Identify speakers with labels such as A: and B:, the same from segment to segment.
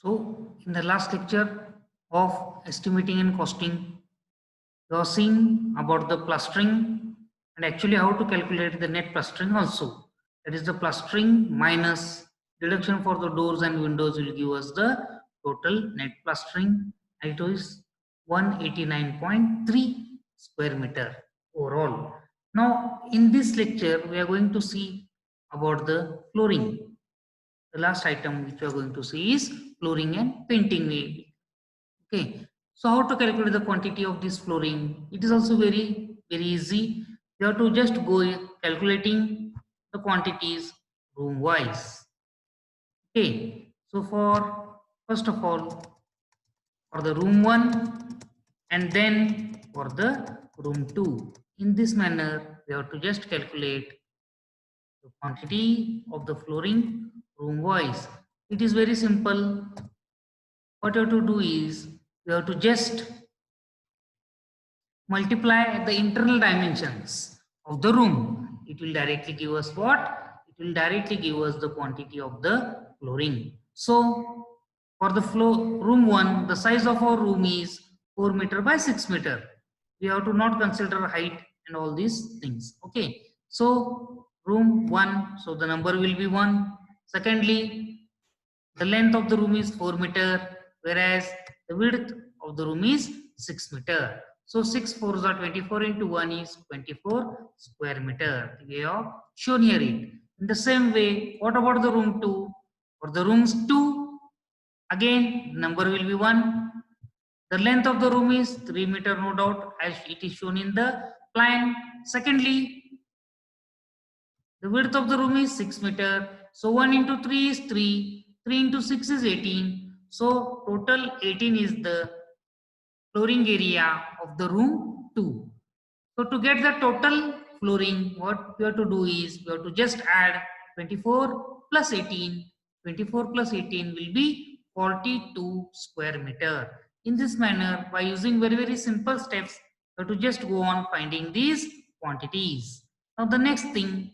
A: So, in the last lecture of estimating and costing, you have seen about the plastering and actually how to calculate the net plastering also. That is the plastering minus deduction for the doors and windows will give us the total net plastering. It is 189.3 square meter overall. Now, in this lecture, we are going to see about the flooring. The last item which we are going to see is flooring and painting. Okay, so how to calculate the quantity of this flooring? It is also very easy. You have to just go calculating the quantities room wise. Okay, so for first of all for the room 1 and then for the room 2. In this manner we have to just calculate the quantity of the flooring room wise. It is very simple. What you have to do is you have to just multiply the internal dimensions of the room. It will directly give us what? It will directly give us the quantity of the flooring. So for the room 1, the size of our room is 4 meter by 6 meter. We have to not consider height and all these things. Okay. So room 1, so the number will be 1. Secondly, the length of the room is 4 meter, whereas the width of the room is 6 meter. So 6 4s are 24 into 1 is 24 square meter. We have shown here it. In the same way, what about the room 2? For the rooms 2, again number will be 1. The length of the room is 3 meter, no doubt, as it is shown in the plan. Secondly, the width of the room is 6 meter. So 1 into 3 is 3. 3 into 6 is 18. So total 18 is the flooring area of the room 2. So to get the total flooring, what we have to do is we have to just add 24 plus 18. 24 plus 18 will be 42 square meter. In this manner, by using very simple steps, we have to just go on finding these quantities. Now the next thing,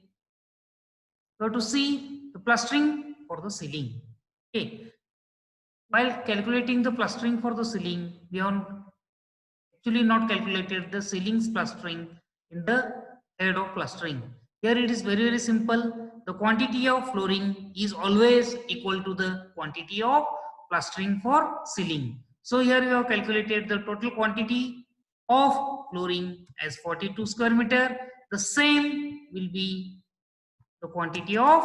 A: you have to see the plastering for the ceiling. Okay. While calculating the plastering for the ceiling, we have actually not calculated the ceiling's plastering in the head of plastering. Here it is very simple. The quantity of flooring is always equal to the quantity of plastering for ceiling. So here we have calculated the total quantity of flooring as 42 square meter. The same will be the quantity of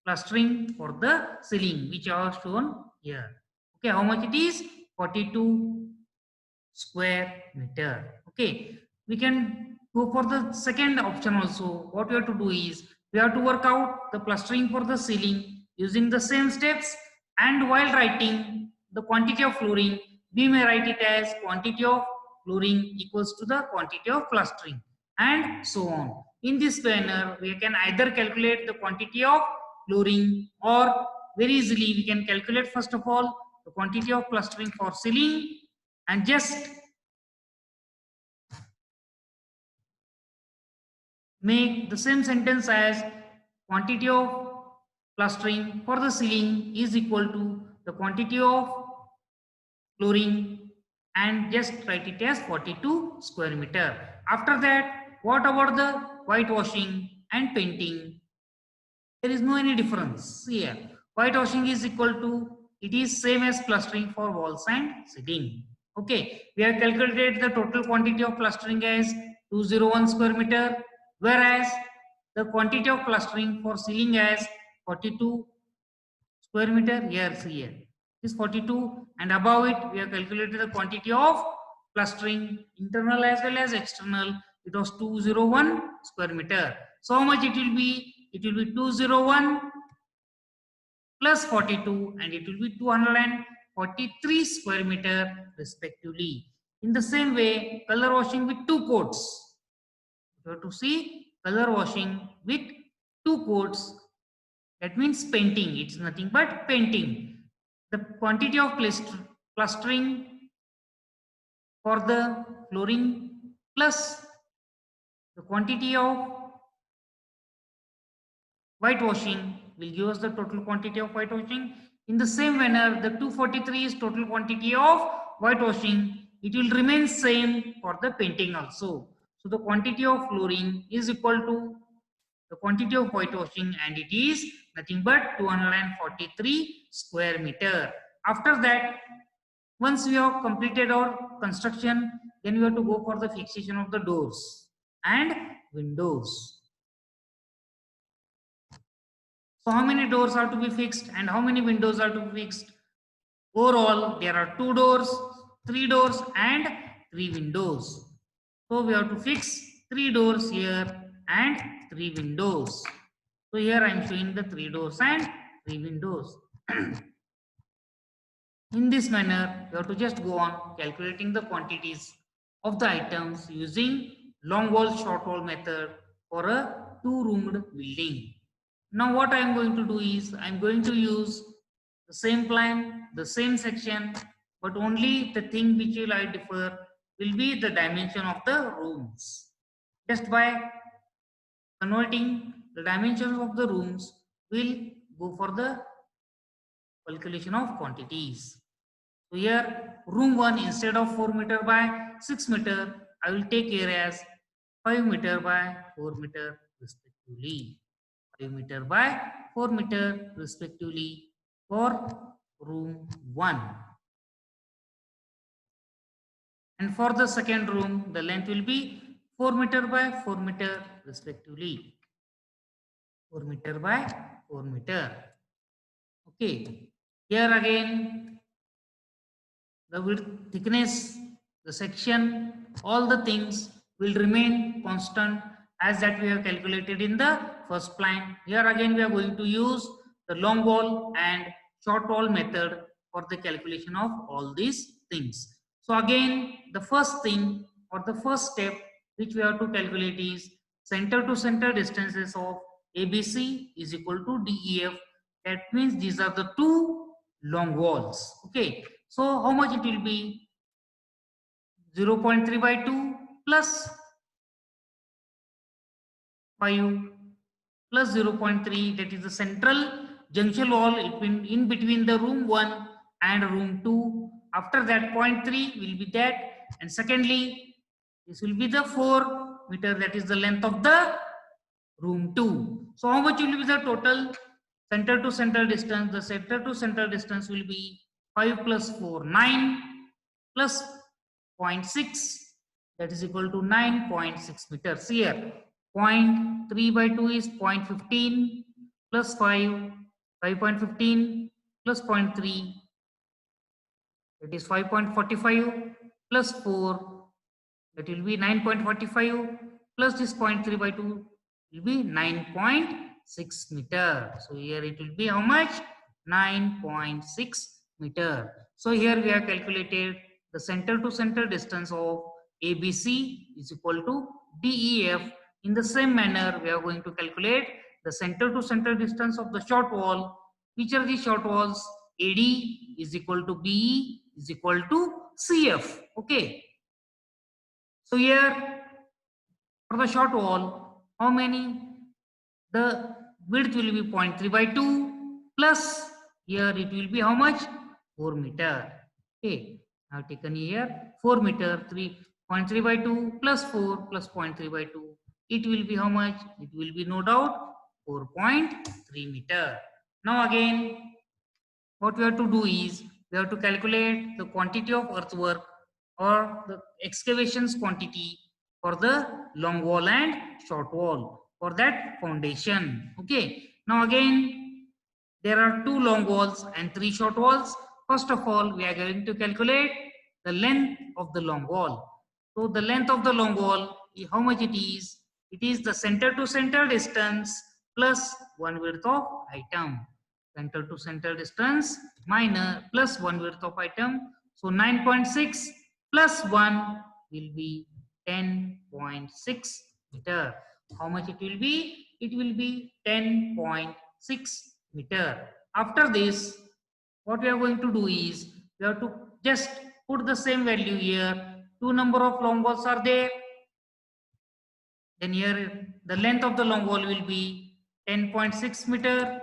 A: plastering for the ceiling which I have shown here. Okay, how much it is? 42 square meter. Okay, we can go for the second option also. What we have to do is we have to work out the plastering for the ceiling using the same steps, and while writing the quantity of flooring, we may write it as quantity of flooring equals to the quantity of plastering, and so on. In this manner, we can either calculate the quantity of flooring, or very easily we can calculate first of all the quantity of plastering for ceiling and just make the same sentence as quantity of plastering for the ceiling is equal to the quantity of flooring, and just write it as 42 square meter. After that, what about the whitewashing and painting? There is no any difference here. Whitewashing is equal to, it is same as plastering for walls and ceiling. Okay, we have calculated the total quantity of plastering as 201 square meter, whereas the quantity of plastering for ceiling as 42 square meter. Here is 42, and above it we have calculated the quantity of plastering internal as well as external. It was 201 square meter. So how much it will be? It will be 201 plus 42, and it will be 243 square meter respectively. In the same way, color washing with two coats. You have to see color washing with two coats. That means painting. It's nothing but painting. The quantity of plastering for the flooring plus the quantity of whitewashing will give us the total quantity of whitewashing. In the same manner, the 243 is total quantity of whitewashing. It will remain same for the painting also. So the quantity of flooring is equal to the quantity of whitewashing, and it is nothing but 243 square meter. After that, once we have completed our construction, then we have to go for the fixation of the doors and windows. So how many doors are to be fixed and how many windows are to be fixed? Overall, there are 2 doors, 3 doors and 3 windows. So we have to fix 3 doors here and 3 windows. So here I am showing the 3 doors and 3 windows. In this manner, you have to just go on calculating the quantities of the items using long wall short wall method for a 2-roomed building. Now what I am going to do is I am going to use the same plan, the same section, but only the thing which will I differ will be the dimension of the rooms. Just by converting the dimensions of the rooms, we'll go for the calculation of quantities. So here room 1, instead of 4 meter by 6 meter, I will take here as 5 meter by 4 meter respectively. 5 meter by 4 meter respectively for room 1. And for the second room, the length will be 4 meter by 4 meter respectively. 4 meter by 4 meter. Okay. Here again, the width, thickness, the section, all the things will remain constant as that we have calculated in the first plan. Here again we are going to use the long wall and short wall method for the calculation of all these things. So again, the first thing or the first step which we have to calculate is center to center distances of ABC is equal to DEF. That means these are the two long walls. Okay. So how much it will be? 0.3 by 2 plus 5 plus 0.3, that is the central junction wall in between the room 1 and room 2. After that 0.3 will be that, and secondly this will be the 4 meter, that is the length of the room 2. So how much will be the total center to center distance? The center to center distance will be 5 plus 4, 9 plus 0.6, that is equal to 9.6 meters. Here 0.3 by 2 is 0.15 plus 5, 5.15 plus 0.3, that is 5.45 plus 4, that will be 9.45 plus this 0.3 by 2 will be 9.6 meter. So here it will be how much? 9.6 meter. So here we have calculated the center to center distance of ABC is equal to DEF. In the same manner, we are going to calculate the center to center distance of the short wall. Which are the short walls? AD is equal to BE is equal to CF. Okay. So here for the short wall, how many? The width will be 0.3 by 2 plus here it will be how much? 4 meter. Okay. I have taken here 4 meter, 3.3 by 2 plus 4 plus 0.3 by 2. It will be how much? It will be no doubt 4.3 meter. Now again, what we have to do is we have to calculate the quantity of earthwork or the excavations quantity for the long wall and short wall for that foundation. Okay. Now again, there are 2 long walls and 3 short walls. First of all, we are going to calculate the length of the long wall. So the length of the long wall, how much it is? It is the center to center distance plus 1 width of item. Center to center distance minus plus 1 width of item. So 9.6 plus 1 will be 10.6 meter. How much it will be? It will be 10.6 meter. After this, what we are going to do is we have to just put the same value here. 2 number of long walls are there. Then here the length of the long wall will be 10.6 meter.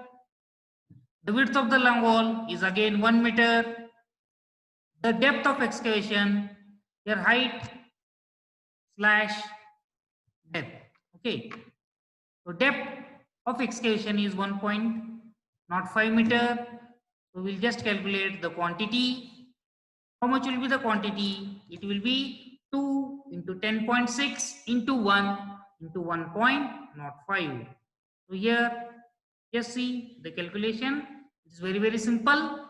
A: The width of the long wall is again 1 meter. The depth of excavation, your height slash depth. Okay. So depth of excavation is 1.05 meter. So we'll just calculate the quantity. How much will be the quantity? It will be 2 into 10.6 into 1 into 1.05. So here, just see the calculation. It is very, very simple.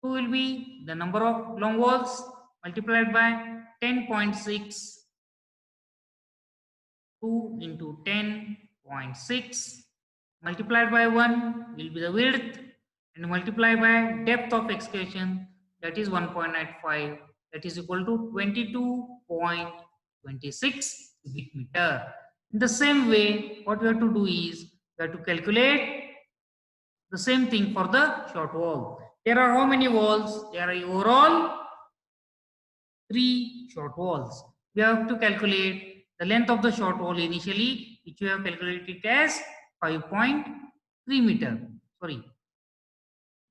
A: 2 will be the number of long walls multiplied by 10.6. 2 into 10.6 multiplied by 1 will be the width, and multiplied by depth of excavation, that is 1.85, that is equal to 22.26 cubic meter. In the same way, what we have to do is we have to calculate the same thing for the short wall. There are how many walls? There are overall 3 short walls. We have to calculate the length of the short wall initially, which we have calculated as 5.3 meter. Sorry,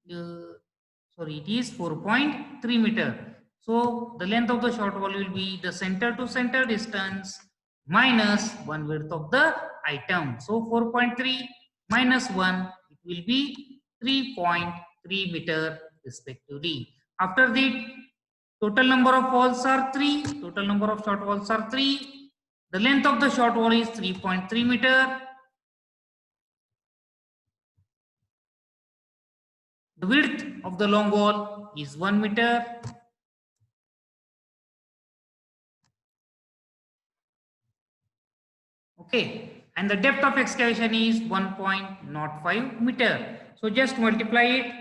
A: it is 4.3 meter. So the length of the short wall will be the center to center distance minus 1 width of the item. So 4.3 minus 1, it will be 3.3 meter respectively. After that, total number of walls are 3. Total number of short walls are 3. The length of the short wall is 3.3 meter. The width of the long wall is 1 meter. Okay. And the depth of excavation is 1.05 meter. So just multiply it.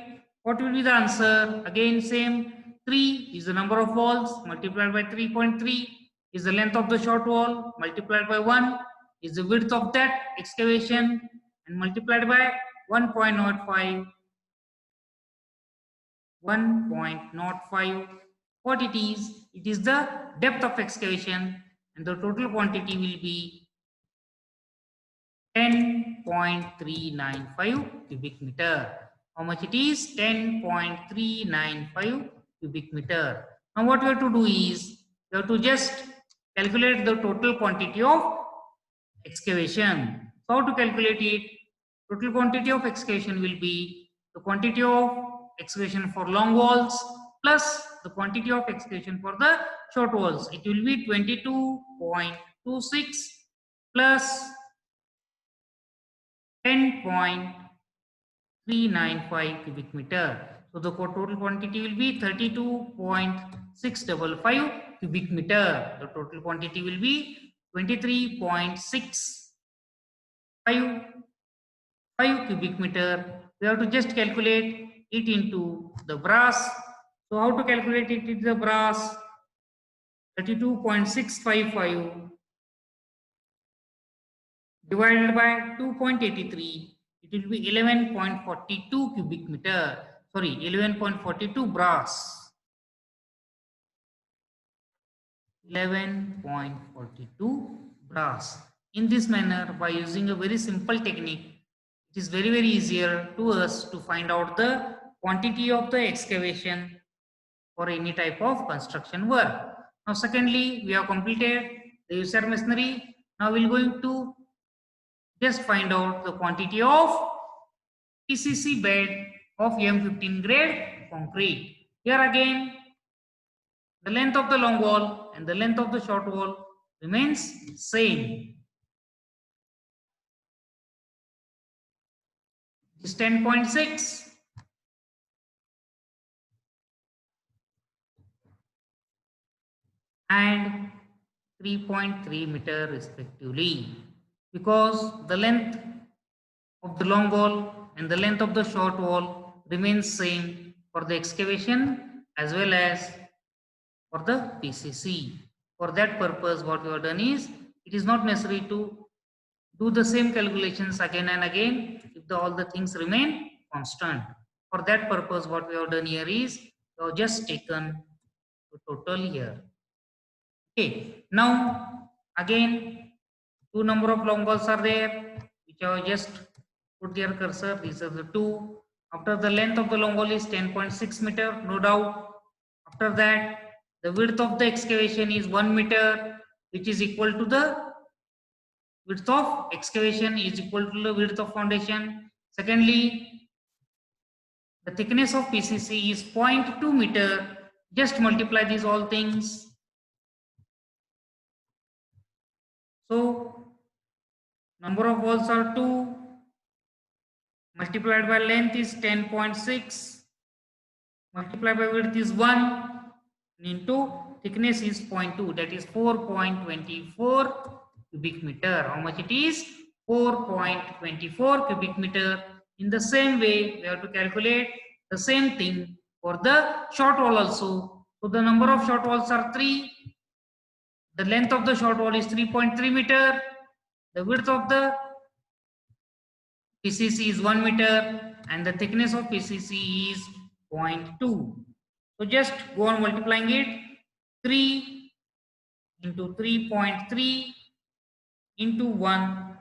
A: What will be the answer? Again, same. 3 is the number of walls multiplied by 3.3 is the length of the short wall multiplied by 1 is the width of that excavation, and multiplied by 1.05. 1.05. What it is? It is the depth of excavation, and the total quantity will be 10.395 cubic meter. How much it is? 10.395 cubic meter. Now what we have to do is, we have to just calculate the total quantity of excavation. So how to calculate it? Total quantity of excavation will be the quantity of excavation for long walls plus the quantity of excavation for the short walls. It will be 22.26 plus 10.395 cubic meter. So the total quantity will be 32.655 cubic meter. The total quantity will be 23.655 cubic meter. We have to just calculate it into the brass. So how to calculate it into the brass? 32.655 divided by 2.83, it will be 11.42 cubic meter. Sorry, 11.42 brass. 11.42 brass. In this manner, by using a very simple technique, it is very, very easier to us to find out the quantity of the excavation for any type of construction work. Now, secondly, we have completed the user masonry. Now, we are going to just find out the quantity of PCC bed of M15 grade concrete. Here again, the length of the long wall and the length of the short wall remains same. It is 10.6 and 3.3 meter respectively, because the length of the long wall and the length of the short wall remains same for the excavation as well as for the PCC. For that purpose, what we have done is, it is not necessary to do the same calculations again and again if all the things remain constant. For that purpose, what we have done here is, we have just taken the total here. Okay, now again, two number of long walls are there, which I have just put their cursor. These are the two. After the length of the long wall is 10.6 meter, no doubt. After that, the width of the excavation is 1 meter, which is equal to the width of excavation is equal to the width of foundation. Secondly, the thickness of PCC is 0.2 meter. Just multiply these all things. So, number of walls are 2, multiplied by length is 10.6, multiplied by width is 1, into thickness is 0.2, that is 4.24 cubic meter. How much it is? 4.24 cubic meter. In the same way, we have to calculate the same thing for the short wall also. So the number of short walls are 3. The length of the short wall is 3.3 meter. The width of the PCC is 1 meter and the thickness of PCC is 0.2. So just go on multiplying it. 3 into 3.3 into 1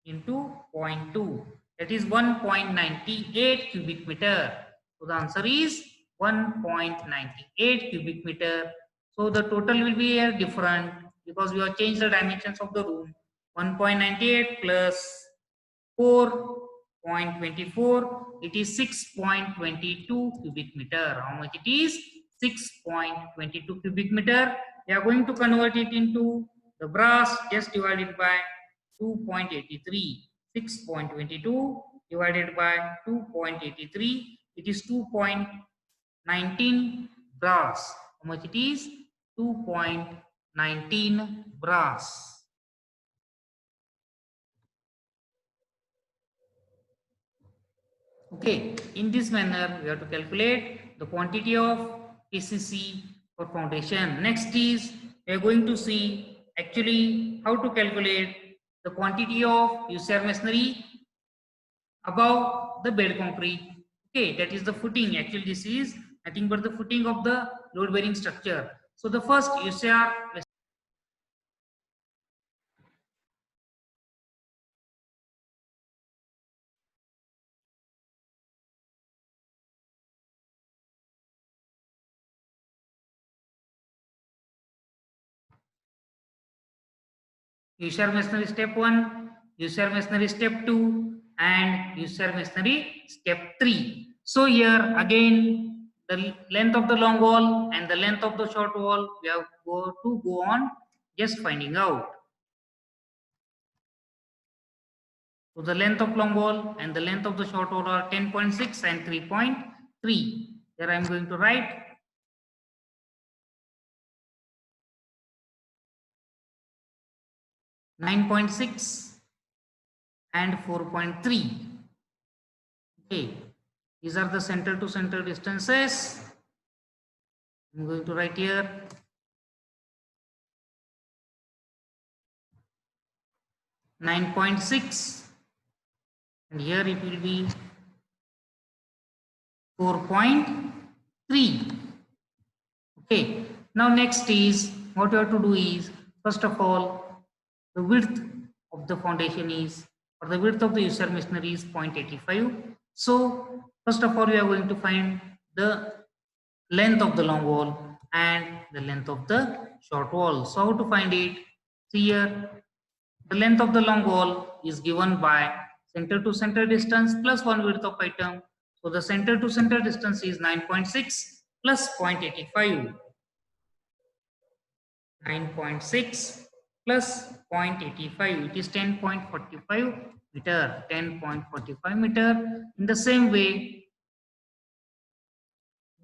A: into 0.2, that is 1.98 cubic meter. So the answer is 1.98 cubic meter. So the total will be here different because we have changed the dimensions of the room. 1.98 plus 4.24, it is 6.22 cubic meter. How much it is? 6.22 cubic meter. We are going to convert it into the brass. Just divided by 2.83. 6.22 divided by 2.83, it is 2.19 brass. How much it is? 2.19 brass. Okay, in this manner, we have to calculate the quantity of PCC for foundation. Next is, we are going to see actually how to calculate the quantity of UCR masonry above the bed concrete. Okay, that is the footing. Actually, this is nothing but the footing of the load bearing structure. So the first UCR UCR masonry step 1, UCR masonry step 2, and UCR masonry step 3. So here again the length of the long wall and the length of the short wall we have to go on just finding out. So the length of long wall and the length of the short wall are 10.6 and 3.3. Here I am going to write 9.6 and 4.3. Okay, these are the center to center distances. I'm going to write here 9.6 and here it will be 4.3. Okay, now next is what you have to do is, first of all, the width of the foundation is, or the width of the UCR masonry is 0.85. So first of all, we are going to find the length of the long wall and the length of the short wall. So how to find it? See here, the length of the long wall is given by center to center distance plus 1 width of item. So the center to center distance is 9.6 plus 0.85. 9.6 plus 0.85, it is 10.45 meter. 10.45 meter. In the same way,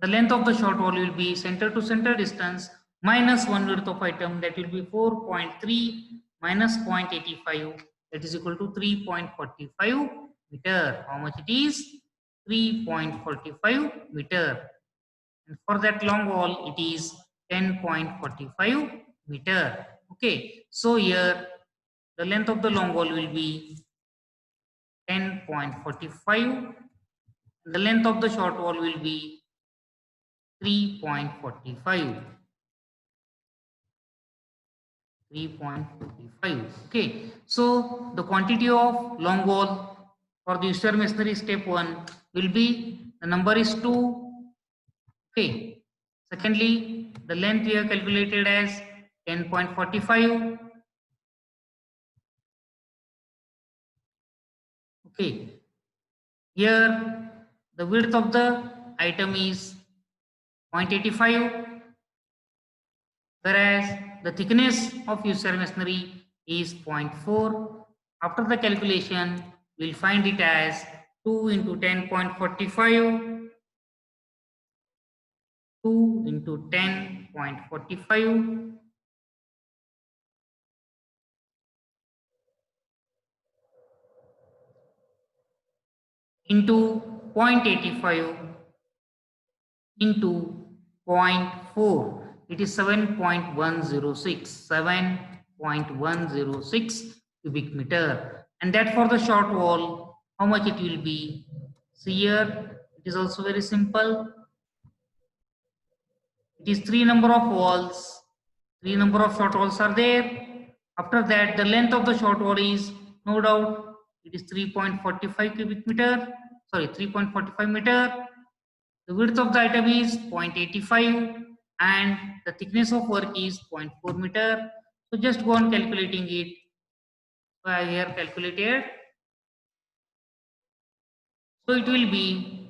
A: the length of the short wall will be center to center distance minus 1 width of item, that will be 4.3 minus 0.85, that is equal to 3.45 meter. How much it is? 3.45 meter. And for that long wall it is 10.45 meter. Okay, so here the length of the long wall will be 10.45. The length of the short wall will be 3.45. 3.45. Okay, so the quantity of long wall for the user masonry step 1 will be the number is 2. Okay. Secondly, the length we have calculated as 10.45. Okay. Here the width of the item is 0.85, whereas the thickness of user masonry is 0.4. After the calculation, we'll find it as 2 into 10.45, 2 into 10.45 into 0.85 into 0.4. It is 7.106, 7.106 cubic meter. And that for the short wall, how much it will be? See here, it is also very simple. It is 3 number of walls. 3 number of short walls are there. After that, the length of the short wall is no doubt it is 3.45 cubic meter. Sorry, 3.45 meter. The width of the item is 0.85 and the thickness of work is 0.4 meter. So just go on calculating it. So I here calculated. So it will be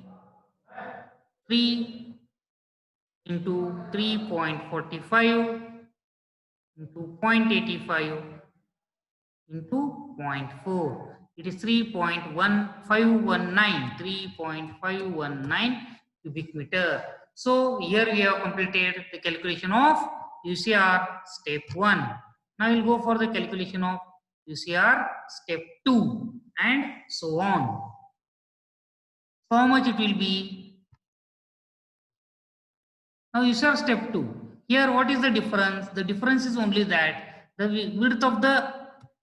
A: 3 into 3.45 into 0.85 into 0.4. It is 3.519 cubic meter. So here we have completed the calculation of UCR step 1. Now we'll go for the calculation of UCR step 2 and so on. So how much it will be? Now UCR step 2. Here what is the difference? The difference is only that the width of the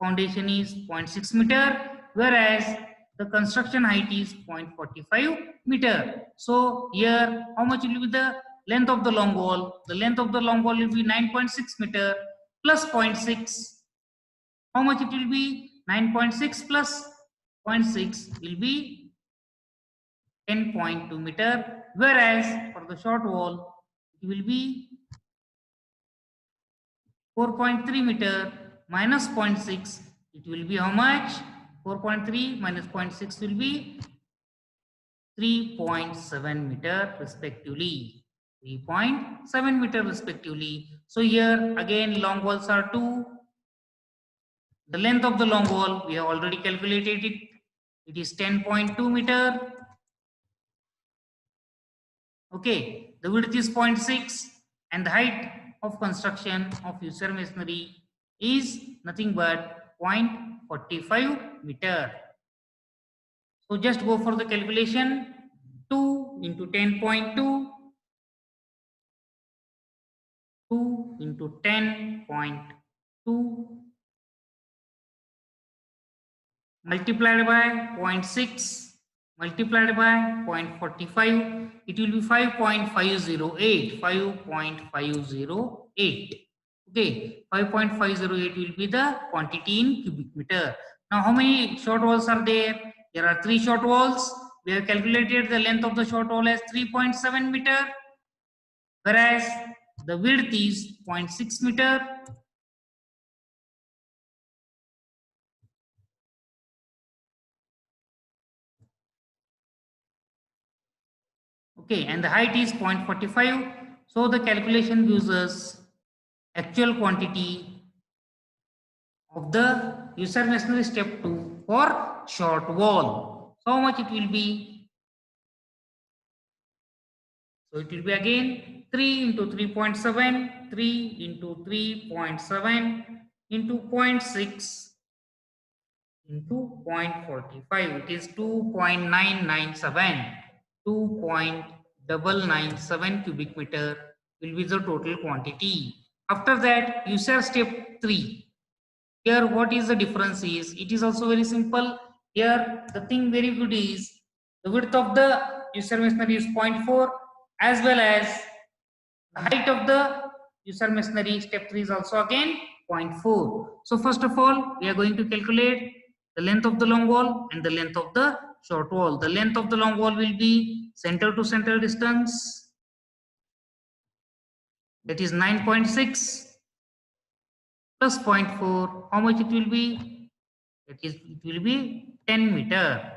A: foundation is 0.6 meter, whereas the construction height is 0.45 meter. So here how much will be the length of the long wall? The length of the long wall will be 9.6 meter plus 0.6. How much it will be? 9.6 plus 0.6 will be 10.2 meter, whereas for the short wall it will be 4.3 meter minus 0.6. It will be how much? 4.3 minus 0.6 will be 3.7 meter respectively. 3.7 meter respectively. So here again long walls are 2. The length of the long wall we have already calculated it. It is 10.2 meter. Okay, the width is 0.6 and the height of construction of user masonry is nothing but 0.45 meter. So just go for the calculation. 2 into 10.2, 2 into 10.2 multiplied by 0.6 multiplied by 0.45, it will be 5.508, 5.508. Okay, 5.508 will be the quantity in cubic meter. Now how many short walls are there? There are 3 short walls. We have calculated the length of the short wall as 3.7 meter, whereas the width is 0.6 meter. Okay, and the height is 0.45. So the calculation gives us actual quantity of the user masonry step 2 for short wall. So how much it will be? So it will be again 3 into 3.7, 3 into 3.7 into 0.6 into 0.45. It is 2.997. 2.997 cubic meter will be the total quantity. After that, user step 3. Here what is the difference is, it is also very simple. Here the thing very good is the width of the user masonry is 0.4 as well as the height of the user masonry step 3 is also again 0.4. So first of all we are going to calculate the length of the long wall and the length of the short wall. The length of the long wall will be center to center distance, that is 9.6 plus 0.4. How much it will be? That is, it will be 10 meter.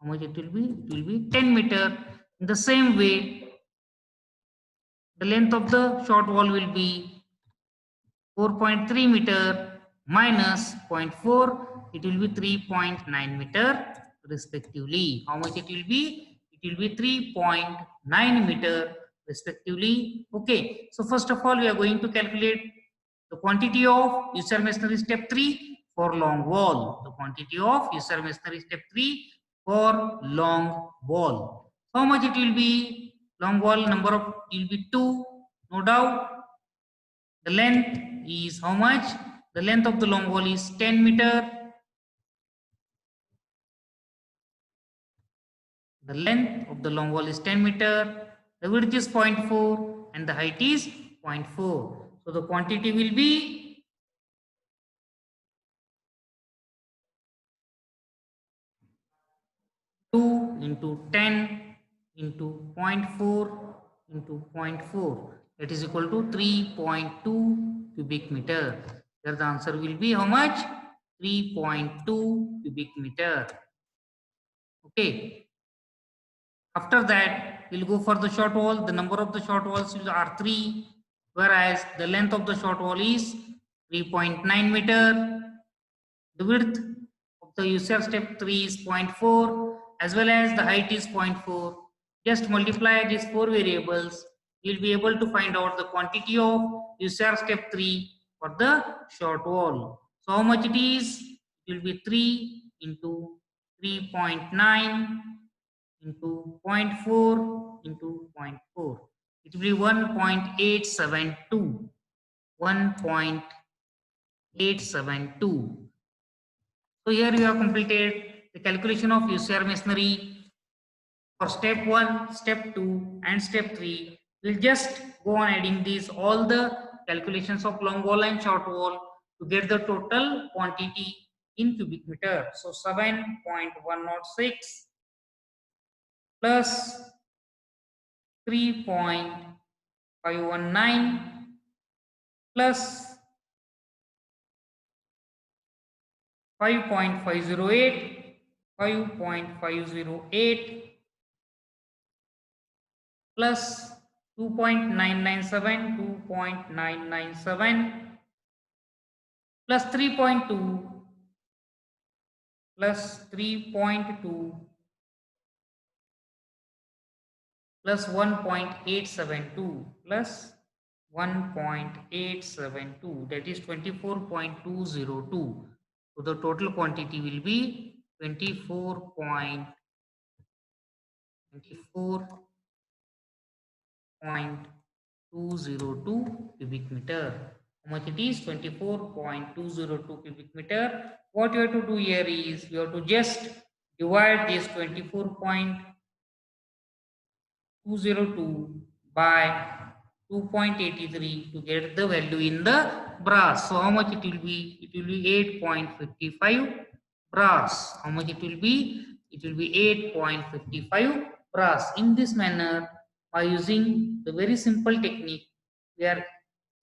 A: How much it will be? It will be 10 meter. In the same way, the length of the short wall will be 4.3 meter minus 0.4, it will be 3.9 meter respectively. How much it will be? It will be 3.9 meter respectively. Okay, so first of all, we are going to calculate the quantity of user masonry step 3 for long wall. The quantity of user masonry step 3 for long wall. So how much it will be? Long wall number of will be 2, no doubt. The length is how much? The length of the long wall is 10 meter. The length of the long wall is 10 meter. The width is 0.4 and the height is 0.4. So the quantity will be 2 into 10 into 0.4 into 0.4. That is equal to 3.2 cubic meter. Here the answer will be how much? 3.2 cubic meter. Okay. After that, we'll go for the short wall. The number of the short walls are 3, whereas the length of the short wall is 3.9 meter. The width of the user step 3 is 0.4, as well as the height is 0.4. Just multiply these 4 variables. You'll be able to find out the quantity of user step 3 for the short wall. So how much it is? It will be 3 into 3.9 into 0.4 into 0.4. It will be 1.872. 1.872. So here we have completed the calculation of UCR masonry for step 1, step 2 and step 3. We'll just go on adding these all the calculations of long wall and short wall to get the total quantity in cubic meter. So 7.106 plus 3.519 plus 5.508, 5.508 plus 2.997, 2.997 plus 3.2 plus 3.2 plus 1.872 plus 1.872, that is 24.202. So the total quantity will be 24.202 cubic meter. How much it is? 24.202 cubic meter. What you have to do here is you have to just divide this 24.202 by 2.83 to get the value in the brass. So how much it will be? It will be 8.55 brass. How much it will be? It will be 8.55 brass. In this manner, by using the very simple technique, where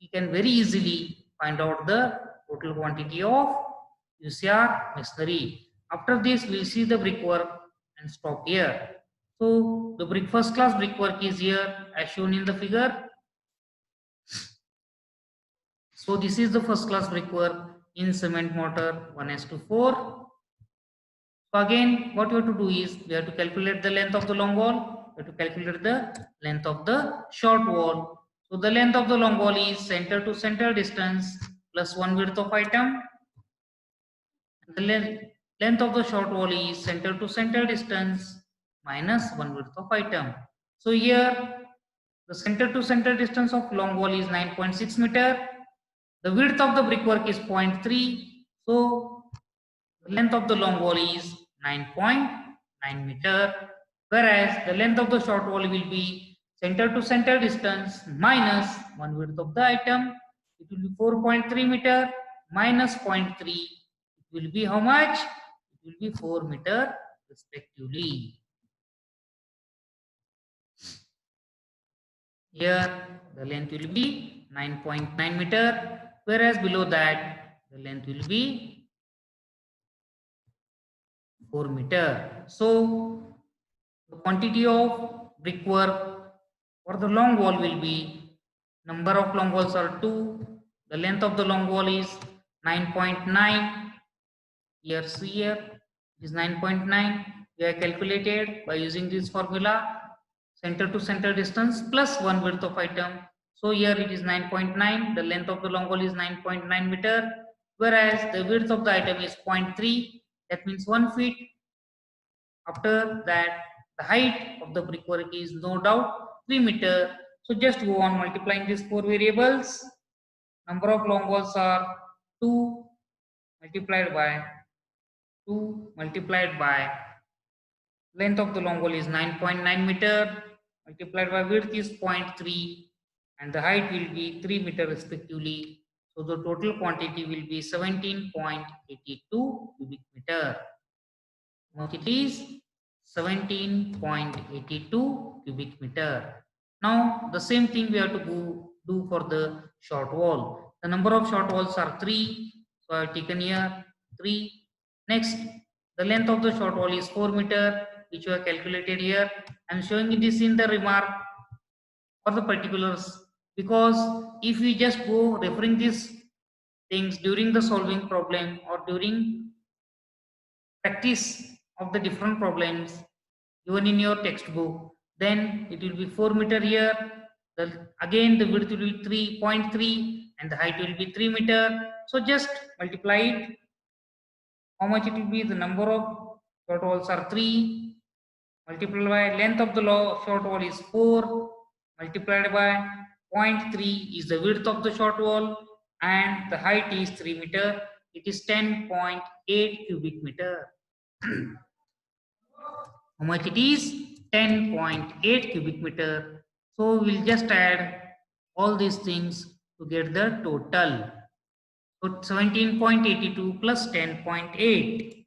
A: we can very easily find out the total quantity of UCR masonry. After this, we'll see the brickwork and stop here. So the first class brickwork is here as shown in the figure. So this is the first class brickwork in cement mortar 1:4. So again, what you have to do is we have to calculate the length of the long wall. We have to calculate the length of the short wall. So the length of the long wall is center to center distance plus 1 width of item. The length of the short wall is center to center distance minus 1 width of item. So here the center to center distance of long wall is 9.6 meter. The width of the brickwork is 0.3. So the length of the long wall is 9.9 meter. Whereas the length of the short wall will be center to center distance minus 1 width of the item. It will be 4.3 meter minus 0.3. It will be how much? It will be 4 meter respectively. Here the length will be 9.9 meter, whereas below that the length will be 4 meter. So the quantity of brickwork for the long wall will be, number of long walls are 2, the length of the long wall is 9.9. Here see here it is 9.9. We have calculated by using this formula, center to center distance plus 1 width of item. So here it is 9.9, the length of the long wall is 9.9 meter, whereas the width of the item is 0.3, that means 1 feet. After that, the height of the brickwork is no doubt 3 meter. So just go on multiplying these 4 variables. Number of long walls are 2 multiplied by 2 multiplied by length of the long wall is 9.9 meter multiplied by width is 0.3 and the height will be 3 meter respectively. So the total quantity will be 17.82 cubic meter. What it is? 17.82 cubic meter. Now the same thing we have to do for the short wall. The number of short walls are 3. So I have taken here 3. Next, the length of the short wall is 4 meter, which we have calculated here. I am showing this in the remark for the particulars, because if we just go referring these things during the solving problem or during practice of the different problems given in your textbook, then it will be 4 meter here. Again the width will be 3.3 and the height will be 3 meter. So just multiply it. How much it will be? The number of short walls are 3 multiplied by length of the short wall is 4 multiplied by 0.3 is the width of the short wall and the height is 3 meter. It is 10.8 cubic meter. How much it is? 10.8 cubic meter. So we'll just add all these things to get the total. So 17.82 plus 10.8.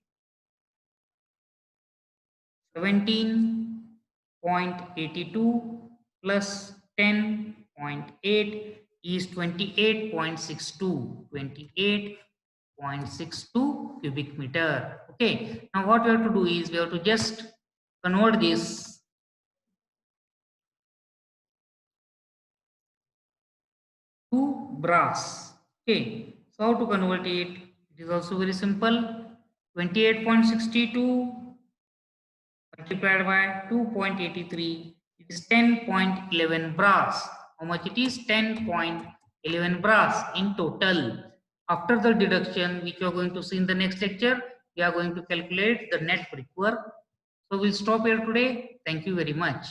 A: 17.82 plus 10.8 is 28.62. 28.62 cubic meter. Okay. Now what we have to do is we have to just convert this to brass. Okay. So how to convert it? It is also very simple. 28.62 multiplied by 2.83, it is 10.11 brass. How much it is? 10.11 brass in total. After the deduction, which we are going to see in the next lecture, we are going to calculate the net brickwork. So we'll stop here today. Thank you very much.